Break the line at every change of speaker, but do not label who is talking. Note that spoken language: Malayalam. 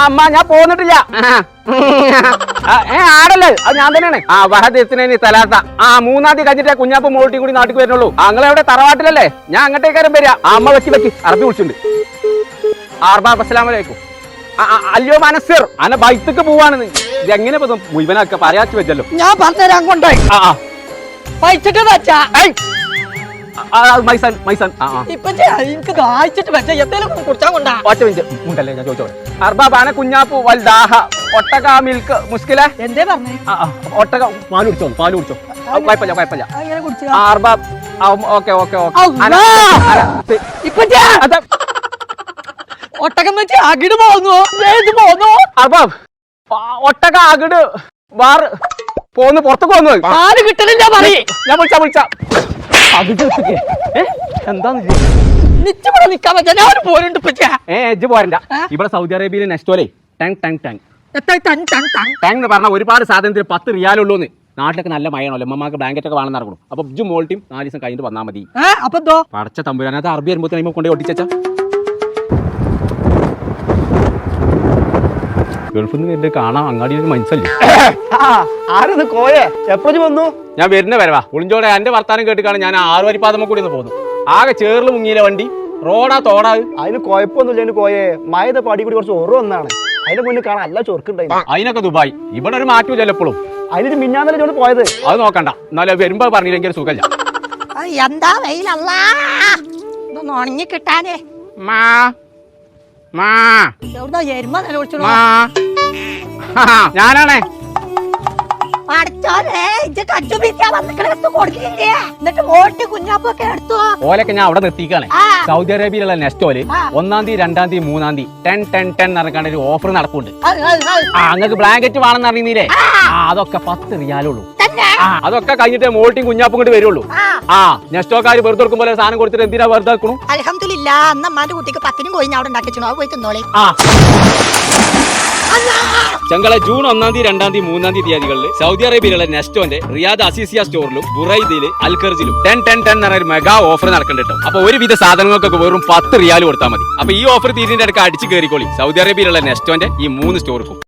അമ്മ ഞാൻ പോന്നിട്ടില്ല. ആടല്ലേ അത് ഞാൻ തന്നെയാണ്. വഹദത്തിന് തലാത്ത 3-ാം തീയതി കഴിഞ്ഞിട്ടേ കുഞ്ഞാപ്പ് മോൾട്ടി കൂടി നാട്ടിൽ വരുന്നുള്ളൂ. ഞങ്ങളെവിടെ തറവാട്ടിലല്ലേ? ഞാൻ അങ്ങോട്ടേക്കാരും വരിക. അമ്മ വെച്ച് അറബി വിളിച്ചിട്ടുണ്ട്. ആർബാബ് അസ്സലാമലൈക്കും. അല്ലയോ മനസ്സിർ അന്നെ ബൈത്തേക്ക് പോവാണ്. ഇത് എങ്ങനെ മുഴുവനാക്ക പറയാച്ചു വെച്ചല്ലോ.
ഞാൻ പറഞ്ഞുതരാൻ കൊണ്ടായി
അർബാബാന കുഞ്ഞാപ്പു വൽദാഹ ഒട്ടക മിൽക്ക് മുസ്കില
എന്തേ പറഞ്ഞു?
ഒട്ടക പാല് കുടിച്ചോ കുഴപ്പമില്ല. അർബാബ് ഓക്കെ
ഒട്ടകം വെച്ച് അകിട് പോന്നു.
അർബാബ് ഒട്ടക അകിട് വാർ പോന്ന് പുറത്തേക്ക് വന്നു.
പാല് കിട്ടണില്ല പറയും.
ഞാൻ വിളിച്ച എന്താന്ന്
നിക്കാൻ പറ്റാ. ഞാൻ പോരുണ്ട്
പോരണ്ട. ഇവിടെ സൗദി അറേബ്യയിലെ നെസ്റ്റോലെ ടാങ് എന്ന് പറഞ്ഞ ഒരുപാട് സാധനത്തിന് 10 റിയാലുള്ളൂന്ന്. നാട്ടിലൊക്കെ നല്ല മഴയാണല്ലോ. അമ്മമാർക്ക് ബ്ലാങ്കറ്റ് ഒക്കെ വേണമെന്ന് നടക്കണം. അപ്പൊ ഇജ്ജും മോൾട്ടിയും 4 ദിവസം കഴിഞ്ഞിട്ട് വന്നാൽ മതി.
അപ്പൊ എന്തോ
പടച്ച തമ്പുരാനത് അറബി വരുമ്പോഴത്തേക്കും കൊണ്ടേ ഒട്ടിച്ചാ ഗൾഫിൽ നിന്ന് വരുന്നത് കാണാൻ അങ്ങാടിയിൽ മനസ്സിലല്ലേ.
ആരത് കോയെ എപ്പോഴും വന്നു?
ഞാൻ വരുന്ന വരവാ ഒളിഞ്ചോടെ എന്റെ വർത്താനം കേട്ടിക്കാണ് ഞാൻ 6 വരിപ്പാതമ്മ കൂടി ഒന്ന് പോകുന്നു. ആകെ ചേറിൽ മുങ്ങിയില്ല വണ്ടി. റോഡാ തോടാ.
അതിന് കുഴപ്പമൊന്നുമില്ല കോയെ. മഴയുടെ പടി കൂടി കുറച്ച് ഓർവ് വന്നാണ്. അതിന്റെ മുന്നിൽ കാണാൻ നല്ല ചൊറുക്കുണ്ടായി.
അതിനൊക്കെ ദുബായ്. ഇവിടെ ഒരു മാറ്റമില്ല എപ്പോഴും.
അതിനൊരു മിന്നാന്നല്ലേ ചോട് പോയത്.
അത് നോക്കണ്ട. എന്നാലും വരുമ്പോ പറഞ്ഞില്ലെങ്കിൽ സുഖമില്ല.
എന്താ വെയിലല്ലാ ഉണങ്ങി കിട്ടാനേ.
ഞാനാണേ ഓലൊക്കെ ഞാൻ അവിടെ നിർത്തിക്കാണേ. സൗദി അറേബ്യയിലുള്ള നെസ്റ്റോല് 1-ാം തീയതി 2-ാം തീയതി 3-ാം തീയതി 10 നടക്കാണ്ട് ഒരു ഓഫർ നടക്കുന്നുണ്ട്. അങ്ങക്ക് ബ്ലാങ്കറ്റ് വേണമെന്ന് അറിയുന്നില്ലേ? അതൊക്കെ 10 റിയാലുള്ളൂ. അതൊക്കെ കഴിഞ്ഞിട്ട് മോൾട്ടിയും കുഞ്ഞാപ്പും കൊണ്ട് വരുള്ളൂ. നെസ്റ്റോക്കാര് വെറുതെ കൊടുക്കുമ്പോൾ സാധനം കൊടുത്തിട്ട് എന്തിനാ വെറുതെ വെക്കണു?
അൽഹംദുലില്ലാ അന്നമ്മാന്റെ കുട്ടിക്ക് 10 കോഴി അവിടെ ഉണ്ടാക്കിച്ചു. പോയി തിന്നോളി.
ചങ്കള ജൂൺ 1-ാം തീയതി 2-ാം തീയതി 3-ാം തീയതി തീയതികളിൽ സൗദി അറേബ്യയിലുള്ള നെസ്റ്റോന്റെ റിയാദ് അസീസിയ സ്റ്റോറിലും ബുറൈദിലും അൽഖർജിലും 10 മെഗാ ഓഫർ നടക്കുന്നുണ്ട്. അപ്പൊ ഒരുവിധ സാധനങ്ങൾക്കൊക്കെ വെറും 10 റിയാൽ കൊടുത്താൽ മതി. അപ്പൊ ഈ ഓഫർ തീരുന്നതിന്റെ ഇടയ്ക്ക് അടിച്ചു കയറിക്കോളി സൗദി അറേബ്യയിലുള്ള നെസ്റ്റോന്റെ ഈ 3 സ്റ്റോർക്കും.